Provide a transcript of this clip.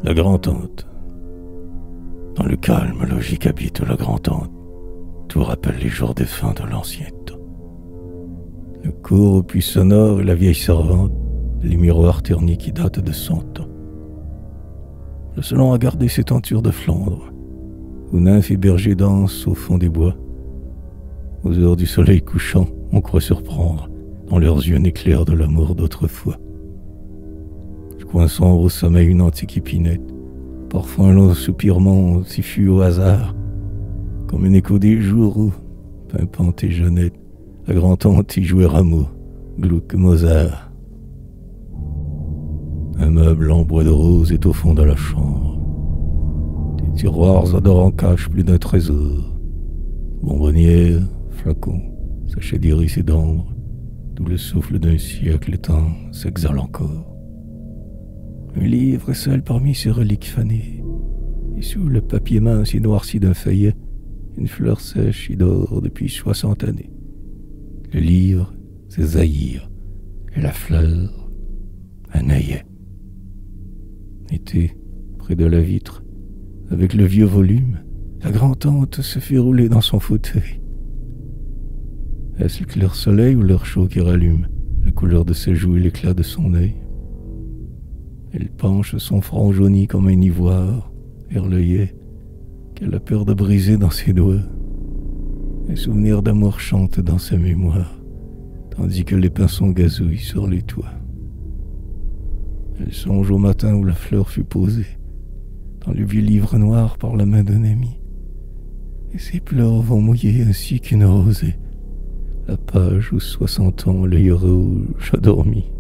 La grand-tante. Dans le calme logique habite la grand-tante. Tout rappelle les jours défunts de l'ancien temps. Le court au puits sonore et la vieille servante, les miroirs ternis qui datent de 100 ans. Le salon a gardé ses tentures de Flandre, où nymphes et bergers dansent au fond des bois. Aux heures du soleil couchant, on croit surprendre dans leurs yeux un éclair de l'amour d'autrefois. Du coin sombre au sommeil une antique épinette, parfois un long soupirement si fut au hasard, comme un écho des jours où, pimpante et jeunette, la grand-tante y jouait Rameau, Gluck, Mozart. Un meuble en bois de rose est au fond de la chambre. Des tiroirs adorants cachent plus d'un trésor. Bonbonnières, flacons, sachets d'iris et d'ambre, d'où le souffle d'un siècle éteint s'exhale encore. Un livre est seul parmi ces reliques fanées, et sous le papier mince et noirci d'un feuillet, une fleur sèche y dort depuis 60 années. Le livre, c'est Zaïre, et la fleur, un œillet. Été, près de la vitre, avec le vieux volume, la grand-tante se fait rouler dans son fauteuil. Est-ce le clair soleil ou l'air chaud qui rallume la couleur de ses joues et l'éclat de son œil? Elle penche son front jauni comme un ivoire vers l'œillet qu'elle a peur de briser dans ses doigts. Un souvenir d'amour chante dans sa mémoire, tandis que les pinsons gazouillent sur les toits. Elle songe au matin où la fleur fut posée, dans le vieux livre noir par la main d'un ami, et ses pleurs vont mouiller ainsi qu'une rosée, la page où 60 ans l'œil rouge a dormi.